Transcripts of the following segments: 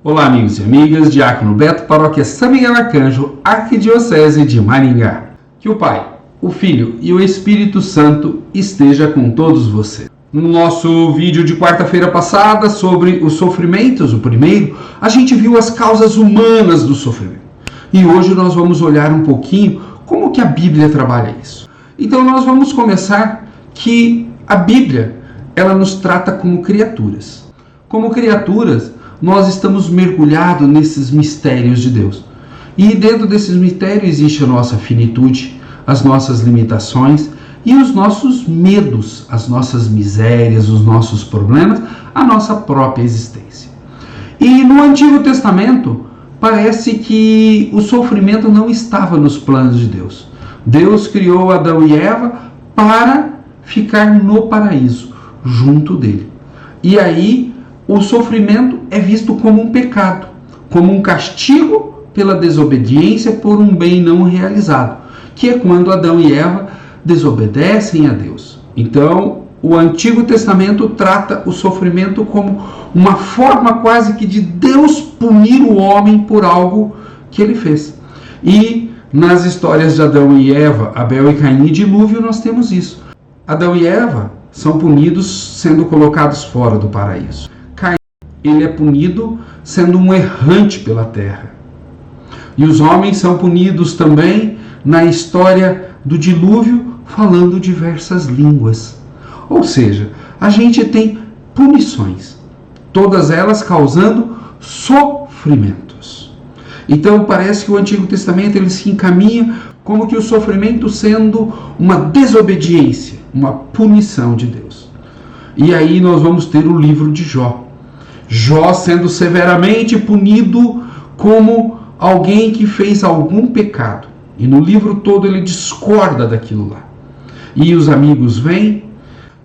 Olá, amigos e amigas, Diácono Beto, Paróquia São Miguel Arcanjo, Arquidiocese de Maringá. Que o Pai, o Filho e o Espírito Santo esteja com todos vocês. No nosso vídeo de quarta-feira passada sobre os sofrimentos, o primeiro, a gente viu as causas humanas do sofrimento. E hoje nós vamos olhar um pouquinho como que a Bíblia trabalha isso. Então nós vamos começar que a Bíblia, ela nos trata como criaturas. Como criaturas, nós estamos mergulhados nesses mistérios de Deus. E dentro desses mistérios existe a nossa finitude, as nossas limitações e os nossos medos, as nossas misérias, os nossos problemas, a nossa própria existência. E no Antigo Testamento, parece que o sofrimento não estava nos planos de Deus. Deus criou Adão e Eva para ficar no paraíso, junto dele. E aí, o sofrimento é visto como um pecado, como um castigo pela desobediência por um bem não realizado, que é quando Adão e Eva desobedecem a Deus. Então, o Antigo Testamento trata o sofrimento como uma forma quase que de Deus punir o homem por algo que ele fez. E nas histórias de Adão e Eva, Abel e Caim e dilúvio, nós temos isso. Adão e Eva são punidos sendo colocados fora do paraíso. Ele é punido sendo um errante pela terra. E os homens são punidos também na história do dilúvio, falando diversas línguas. Ou seja, a gente tem punições, todas elas causando sofrimentos. Então parece que o Antigo Testamento ele se encaminha como que o sofrimento sendo uma desobediência, uma punição de Deus. E aí nós vamos ter o livro de Jó. Jó sendo severamente punido como alguém que fez algum pecado. E no livro todo ele discorda daquilo lá. E os amigos vêm,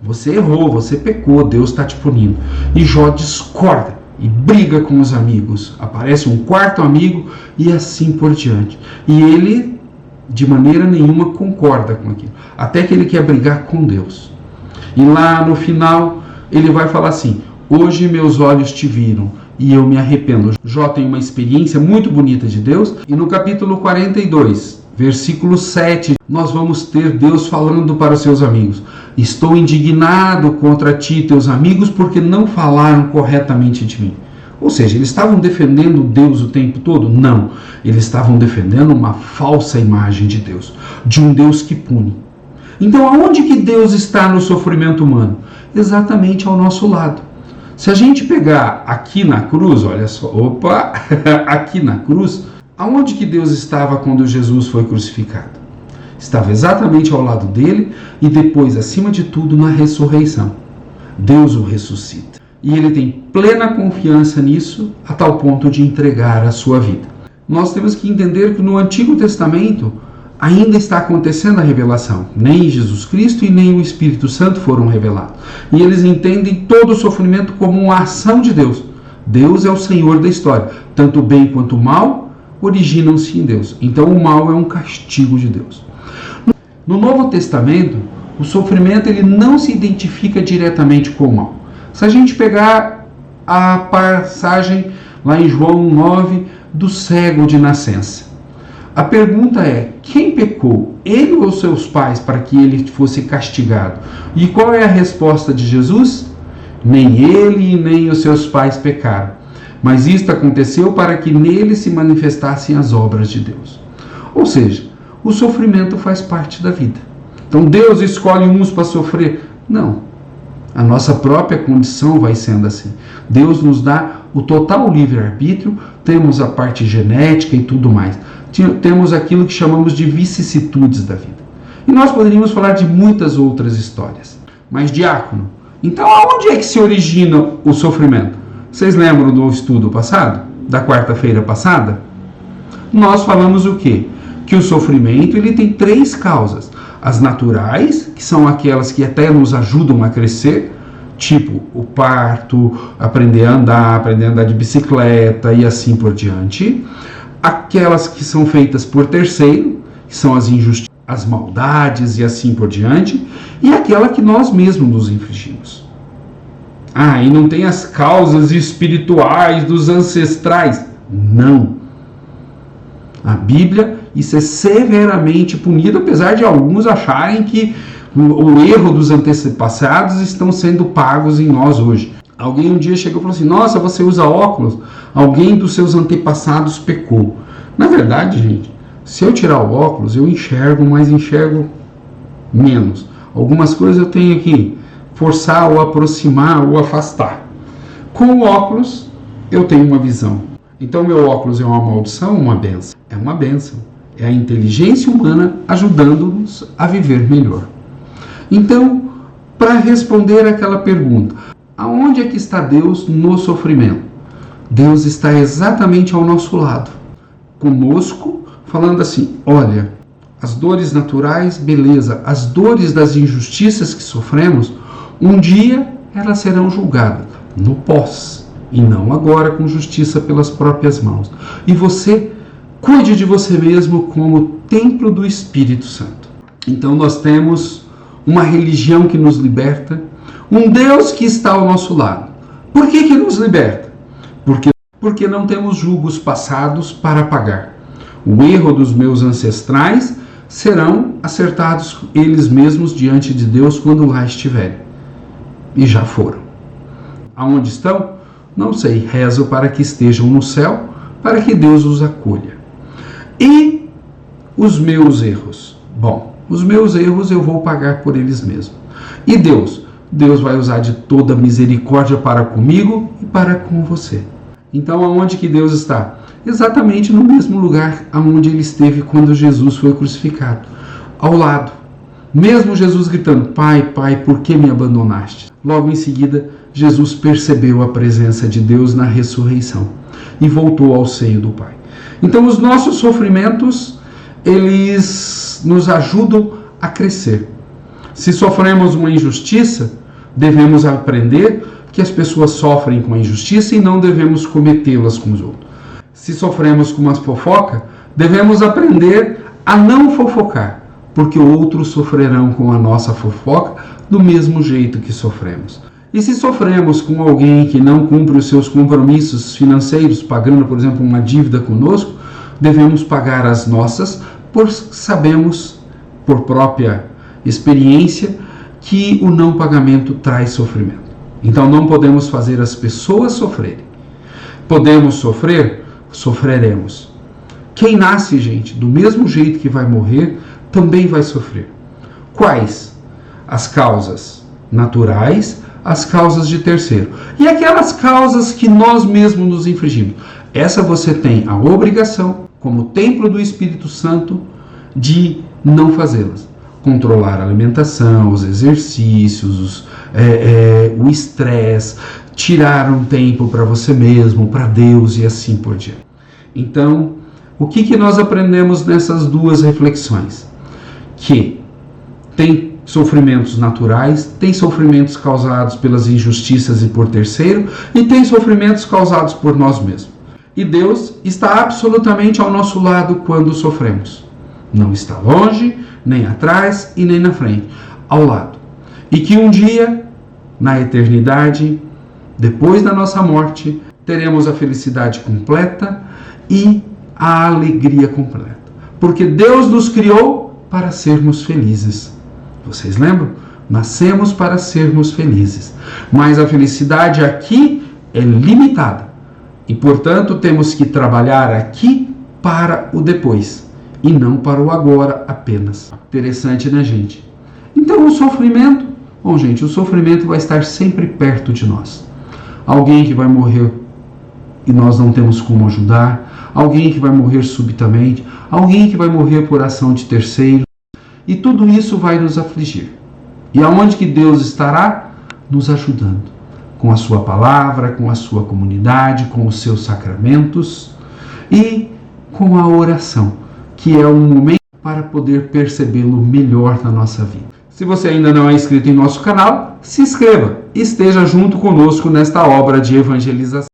você errou, você pecou, Deus está te punindo. E Jó discorda e briga com os amigos. Aparece um quarto amigo e assim por diante. E ele, de maneira nenhuma, concorda com aquilo. Até que ele quer brigar com Deus. E lá no final ele vai falar assim: hoje meus olhos te viram e eu me arrependo. Jó tem uma experiência muito bonita de Deus. E no capítulo 42, versículo 7, nós vamos ter Deus falando para os seus amigos: estou indignado contra ti e teus amigos porque não falaram corretamente de mim. Ou seja, eles estavam defendendo Deus o tempo todo? Não. Eles estavam defendendo uma falsa imagem de Deus, de um Deus que pune. Então aonde que Deus está no sofrimento humano? Exatamente ao nosso lado. Se a gente pegar aqui na cruz, olha só, aqui na cruz, aonde que Deus estava quando Jesus foi crucificado? Estava exatamente ao lado dele e depois, acima de tudo, na ressurreição. Deus o ressuscita. E ele tem plena confiança nisso, a tal ponto de entregar a sua vida. Nós temos que entender que no Antigo Testamento ainda está acontecendo a revelação. Nem Jesus Cristo e nem o Espírito Santo foram revelados. E eles entendem todo o sofrimento como uma ação de Deus. Deus é o Senhor da história. Tanto o bem quanto o mal originam-se em Deus. Então o mal é um castigo de Deus. No Novo Testamento, o sofrimento ele não se identifica diretamente com o mal. Se a gente pegar a passagem lá em João 9 do cego de nascença, a pergunta é: quem pecou? Ele ou seus pais para que ele fosse castigado? E qual é a resposta de Jesus? Nem ele e nem os seus pais pecaram, mas isto aconteceu para que nele se manifestassem as obras de Deus. Ou seja, o sofrimento faz parte da vida. Então Deus escolhe uns para sofrer? Não. A nossa própria condição vai sendo assim. Deus nos dá o total livre-arbítrio, temos a parte genética e tudo mais. Temos aquilo que chamamos de vicissitudes da vida. E nós poderíamos falar de muitas outras histórias. Mas, diácono, então aonde é que se origina o sofrimento? Vocês lembram do estudo passado? Da quarta-feira passada? Nós falamos o quê? Que o sofrimento ele tem três causas. As naturais, que são aquelas que até nos ajudam a crescer, tipo o parto, aprender a andar de bicicleta e assim por diante. Aquelas que são feitas por terceiro, que são as injustiças, as maldades e assim por diante, e aquela que nós mesmos nos infligimos. Ah, e não tem as causas espirituais dos ancestrais. Não. A Bíblia, isso é severamente punido, apesar de alguns acharem que o erro dos antepassados estão sendo pagos em nós hoje. Alguém um dia chegou e falou assim: nossa, você usa óculos? Alguém dos seus antepassados pecou. Na verdade, gente, se eu tirar o óculos, eu enxergo, mas enxergo menos. Algumas coisas eu tenho que forçar ou aproximar ou afastar. Com o óculos, eu tenho uma visão. Então, meu óculos é uma maldição ou uma bênção? É uma bênção. É a inteligência humana ajudando-nos a viver melhor. Então, para responder aquela pergunta, aonde é que está Deus no sofrimento? Deus está exatamente ao nosso lado, conosco, falando assim: olha, as dores naturais, beleza, as dores das injustiças que sofremos, um dia elas serão julgadas no pós, e não agora com justiça pelas próprias mãos. E você cuide de você mesmo como templo do Espírito Santo. Então nós temos uma religião que nos liberta, um Deus que está ao nosso lado. Por que nos liberta? Porque não temos julgos passados para pagar. O erro dos meus ancestrais serão acertados eles mesmos diante de Deus quando lá estiverem. E já foram. Aonde estão? Não sei. Rezo para que estejam no céu, para que Deus os acolha. E os meus erros? Bom, os meus erros eu vou pagar por eles mesmos. E Deus? Deus vai usar de toda misericórdia para comigo e para com você. Então, aonde que Deus está? Exatamente no mesmo lugar aonde ele esteve quando Jesus foi crucificado. Ao lado. Mesmo Jesus gritando: Pai, Pai, por que me abandonaste? Logo em seguida, Jesus percebeu a presença de Deus na ressurreição e voltou ao seio do Pai. Então, os nossos sofrimentos, eles nos ajudam a crescer. Se sofremos uma injustiça, devemos aprender que as pessoas sofrem com a injustiça e não devemos cometê-las com os outros. Se sofremos com uma fofoca, devemos aprender a não fofocar, porque outros sofrerão com a nossa fofoca do mesmo jeito que sofremos. E se sofremos com alguém que não cumpre os seus compromissos financeiros, pagando, por exemplo, uma dívida conosco, devemos pagar as nossas, pois sabemos, por própria experiência, que o não pagamento traz sofrimento. Então não podemos fazer as pessoas sofrerem. Podemos sofrer? Sofreremos. Quem nasce, gente, do mesmo jeito que vai morrer, também vai sofrer. Quais? As causas naturais, as causas de terceiro. E aquelas causas que nós mesmos nos infligimos. Essa você tem a obrigação, como templo do Espírito Santo, de não fazê-las. Controlar a alimentação, os exercícios, o estresse, tirar um tempo para você mesmo, para Deus e assim por diante. Então, o que nós aprendemos nessas duas reflexões? Que tem sofrimentos naturais, tem sofrimentos causados pelas injustiças e por terceiro, e tem sofrimentos causados por nós mesmos. E Deus está absolutamente ao nosso lado quando sofremos. Não está longe, nem atrás e nem na frente, ao lado. E que um dia, na eternidade, depois da nossa morte, teremos a felicidade completa e a alegria completa. Porque Deus nos criou para sermos felizes. Vocês lembram? Nascemos para sermos felizes. Mas a felicidade aqui é limitada. E, portanto, temos que trabalhar aqui para o depois. E não para o agora apenas. Interessante, né, gente? Então, o sofrimento... Bom, gente, o sofrimento vai estar sempre perto de nós. Alguém que vai morrer e nós não temos como ajudar. Alguém que vai morrer subitamente. Alguém que vai morrer por ação de terceiro. E tudo isso vai nos afligir. E aonde que Deus estará? Nos ajudando. Com a sua palavra, com a sua comunidade, com os seus sacramentos e com a oração, que é um momento para poder percebê-lo melhor na nossa vida. Se você ainda não é inscrito em nosso canal, se inscreva e esteja junto conosco nesta obra de evangelização.